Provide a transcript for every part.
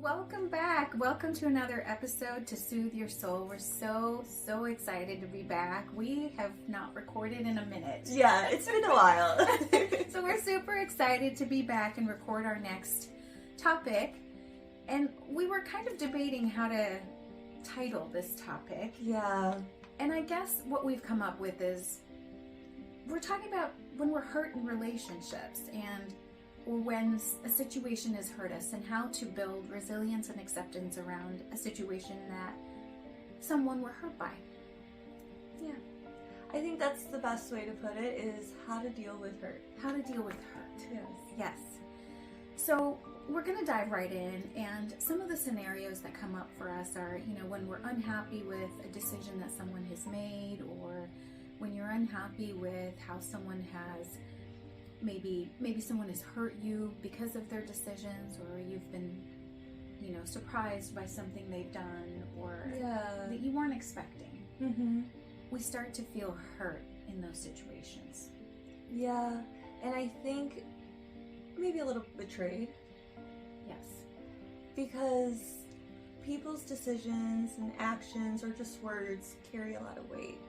Well, welcome back. Welcome to another episode to Soothe Your Soul. We're so excited to be back. We have not recorded in a minute. Yeah, it's been a while. So we're super excited to be back and record our next topic. And we were kind of debating how to title this topic. Yeah. And I guess what we've come up with is we're talking about when we're hurt in relationships or when a situation has hurt us, and how to build resilience and acceptance around a situation that someone we're hurt by. Yeah. I think that's the best way to put it, is how to deal with hurt. How to deal with hurt. Yes. Yes. So we're going to dive right in, and some of the scenarios that come up for us are, when we're unhappy with a decision that someone has made, or when you're unhappy with how someone has maybe someone has hurt you because of their decisions, or you've been surprised by something they've done, or that you weren't expecting. Mm-hmm. We start to feel hurt in those situations. Yeah, and I think maybe a little betrayed. Yes. Because people's decisions and actions, or just words, carry a lot of weight.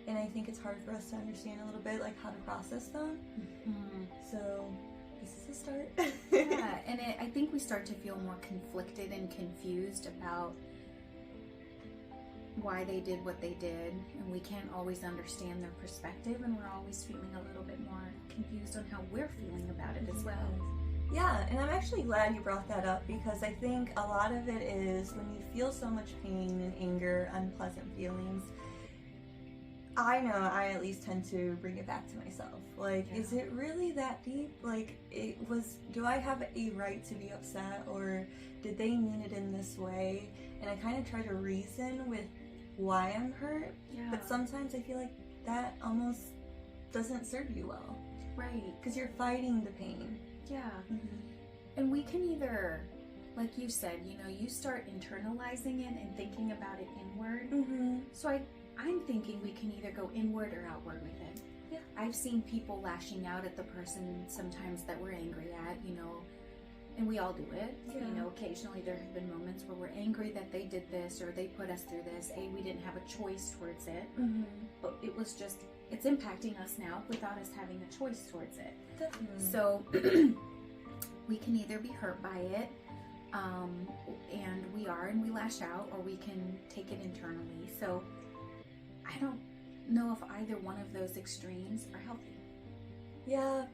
And I think it's hard for us to understand a little bit, like, how to process them. Mm-hmm. So this is a start. Yeah, and I think we start to feel more conflicted and confused about why they did what they did, and we can't always understand their perspective, and we're always feeling a little bit more confused on how we're feeling about it as well. Yeah, and I'm actually glad you brought that up, because I think a lot of it is when you feel so much pain and anger, unpleasant feelings, I know I at least tend to bring it back to myself. Like, Is it really that deep? Like, do I have a right to be upset, or did they mean it in this way? And I kind of try to reason with why I'm hurt, but sometimes I feel like that almost doesn't serve you well. Right. Because you're fighting the pain. Yeah. Mm-hmm. And we can either, like you said, you start internalizing it and thinking about it inward. Mm-hmm. So I'm thinking we can either go inward or outward with it. Yeah. I've seen people lashing out at the person sometimes that we're angry at, and we all do it. Yeah. Occasionally there have been moments where we're angry that they did this or they put us through this. We didn't have a choice towards it, but it's impacting us now without us having a choice towards it. Definitely. So we can either be hurt by it, and we lash out, or we can take it internally. So I don't know if either one of those extremes are healthy. Yeah.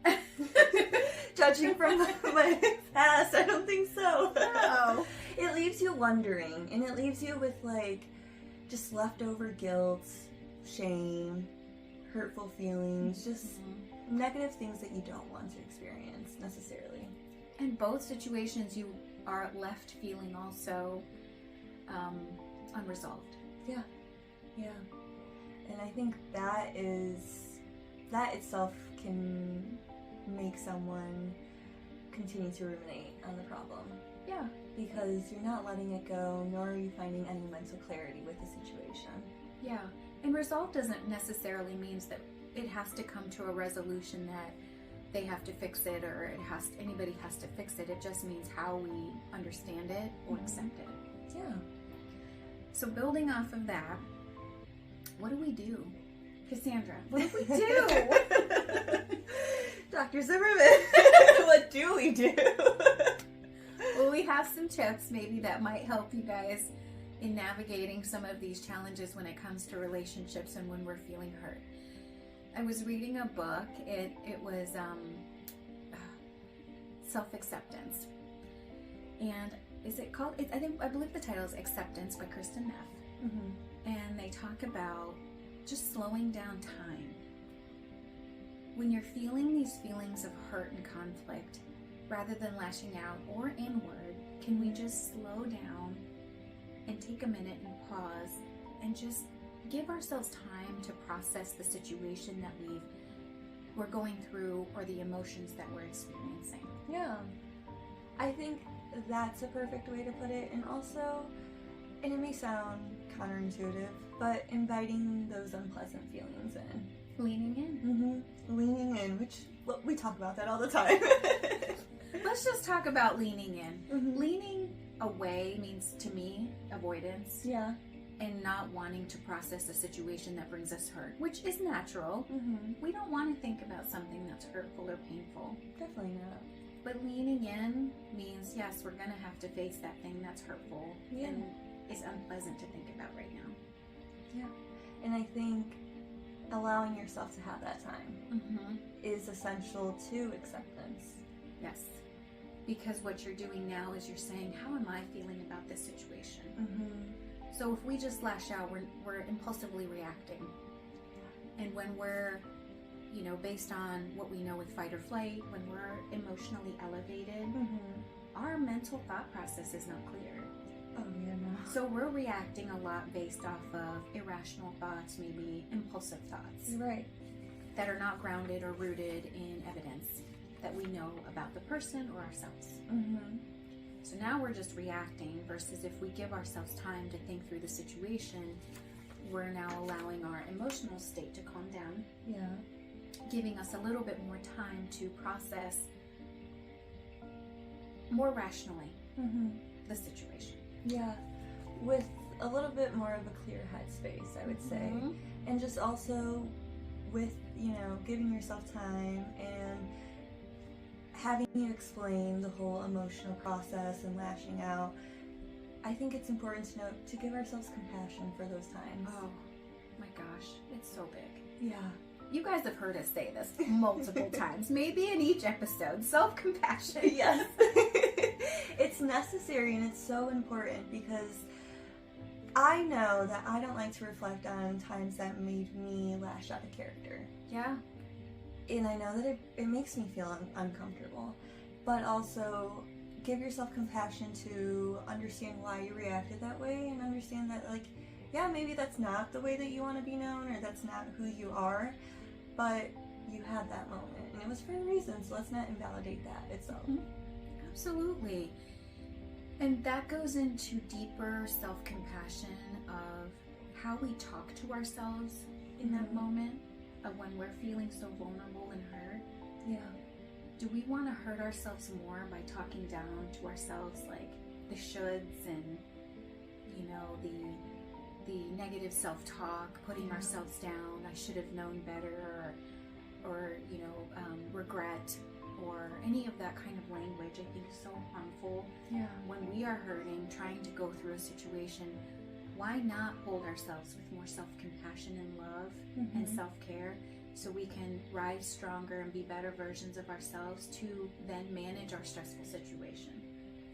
Judging from my past, I don't think so. No. It leaves you wondering, and it leaves you with, just leftover guilt, shame, hurtful feelings, just negative things that you don't want to experience necessarily. In both situations, you are left feeling also unresolved. Yeah. And I think that itself can make someone continue to ruminate on the problem. Yeah. Because you're not letting it go, nor are you finding any mental clarity with the situation. Yeah. And resolve doesn't necessarily mean that it has to come to a resolution that they have to fix it, or anybody has to fix it. It just means how we understand it or accept it. Yeah. So building off of that, what do we do? Cassandra, what do we do? Dr. Zimmerman, what do we do? Well, we have some tips maybe that might help you guys in navigating some of these challenges when it comes to relationships and when we're feeling hurt. I was reading a book. It was Self-Acceptance. And is it called? I believe the title is Acceptance by Kristen Neff. Mm-hmm. And they talk about just slowing down time. When you're feeling these feelings of hurt and conflict, rather than lashing out or inward, can we just slow down and take a minute and pause and just give ourselves time to process the situation that we're going through, or the emotions that we're experiencing? Yeah. I think that's a perfect way to put it. And also, and it may sound counterintuitive, but inviting those unpleasant feelings in. Leaning in. Mm-hmm. Leaning in, which we talk about that all the time. Let's just talk about leaning in. Mm-hmm. Leaning away means to me avoidance Yeah. and not wanting to process a situation that brings us hurt, which is natural. Mm-hmm. We don't want to think about something that's hurtful or painful. Definitely not. But leaning in means, yes, we're going to have to face that thing that's hurtful Yeah. and is unpleasant to think about right now. Yeah. And I think allowing yourself to have that time Mm-hmm. is essential to acceptance. Yes. Because what you're doing now is you're saying, how am I feeling about this situation? Mm-hmm. So if we just lash out, we're impulsively reacting. And when we're, based on what we know with fight or flight, when we're emotionally elevated, Mm-hmm. our mental thought process is not clear. Oh, yeah, no. So we're reacting a lot based off of irrational thoughts, maybe impulsive thoughts You're right. that are not grounded or rooted in evidence that we know about the person or ourselves. Mm-hmm. So now we're just reacting versus if we give ourselves time to think through the situation, we're now allowing our emotional state to calm down, Yeah. giving us a little bit more time to process more rationally Mm-hmm. the situation. Yeah. With a little bit more of a clear headspace, I would say. Mhm. And just also with, giving yourself time and having you explain the whole emotional process and lashing out, I think it's important to note to give ourselves compassion for those times. Oh my gosh, it's so big. Yeah. You guys have heard us say this multiple times, maybe in each episode. Self-compassion. Yes. It's necessary and it's so important because I know that I don't like to reflect on times that made me lash out of character. Yeah. And I know that it makes me feel uncomfortable. But also give yourself compassion to understand why you reacted that way and understand that, maybe that's not the way that you want to be known or that's not who you are, but you had that moment and it was for a reason, so let's not invalidate that itself. Mhm. Absolutely. And that goes into deeper self-compassion of how we talk to ourselves in that Mhm. moment of when we're feeling so vulnerable and hurt. Yeah. Do we want to hurt ourselves more by talking down to ourselves, like the shoulds and, the negative self-talk, putting Yeah. ourselves down, I should have known better, or regret, or any of that kind of language, I think is so harmful. Yeah. When we are hurting, trying to go through a situation, why not hold ourselves with more self-compassion and love and Mhm. self-care so we can rise stronger and be better versions of ourselves to then manage our stressful situation?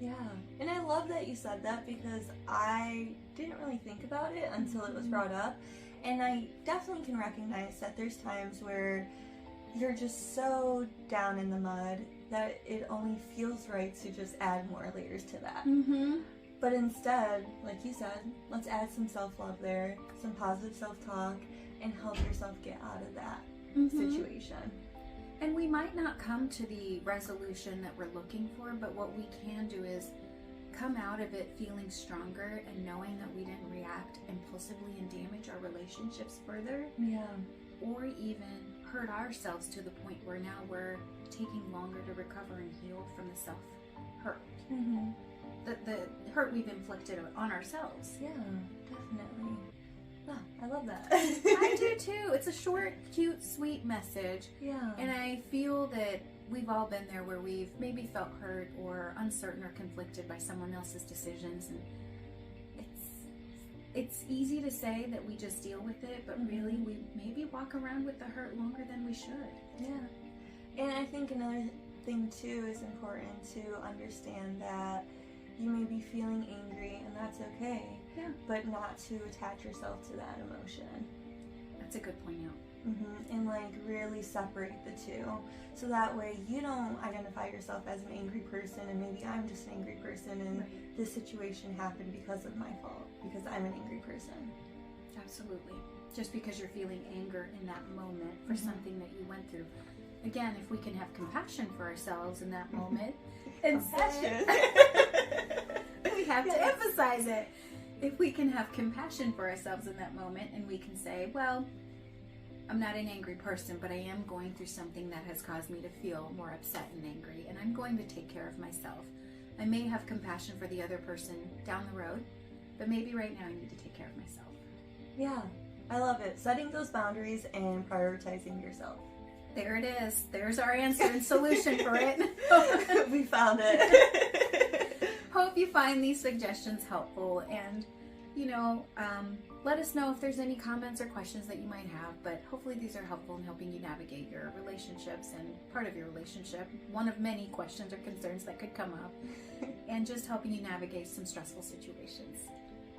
Yeah. And I love that you said that because I didn't really think about it until it was brought up. And I definitely can recognize that there's times where you're just so down in the mud that it only feels right to just add more layers to that. Mm-hmm. But instead, like you said, let's add some self-love there, some positive self-talk, and help yourself get out of that situation. And we might not come to the resolution that we're looking for, but what we can do is come out of it feeling stronger and knowing that we didn't react impulsively and damage our relationships further, Yeah. or even hurt ourselves to the point where now we're taking longer to recover and heal from the self-hurt. Mm-hmm. The hurt we've inflicted on ourselves. Yeah, definitely. Ah, I love that. I do too. It's a short, cute, sweet message. Yeah. And I feel that we've all been there where we've maybe felt hurt or uncertain or conflicted by someone else's decisions. And it's easy to say that we just deal with it, but really we maybe walk around with the hurt longer than we should. Yeah. And I think another thing too is important to understand that you may be feeling angry and that's okay. Yeah. But not to attach yourself to that emotion. That's a good point out. And really separate the two. So that way you don't identify yourself as an angry person and maybe I'm just an angry person and Right. this situation happened because of my fault, because I'm an angry person. Absolutely. Just because you're feeling anger in that moment for Mhm. something that you went through. Again, if we can have compassion for ourselves in that moment, and Compassion. we have Yes. to emphasize it. If we can have compassion for ourselves in that moment and we can say, well, I'm not an angry person, but I am going through something that has caused me to feel more upset and angry, and I'm going to take care of myself. I may have compassion for the other person down the road, but maybe right now I need to take care of myself. Yeah, I love it. Setting those boundaries and prioritizing yourself. There it is. There's our answer and solution for it. We found it. Hope you find these suggestions helpful, and let us know if there's any comments or questions that you might have, but hopefully these are helpful in helping you navigate your relationships and part of your relationship, one of many questions or concerns that could come up, and just helping you navigate some stressful situations.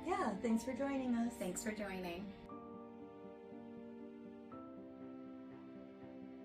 Yeah, thanks for joining us. Thanks for joining.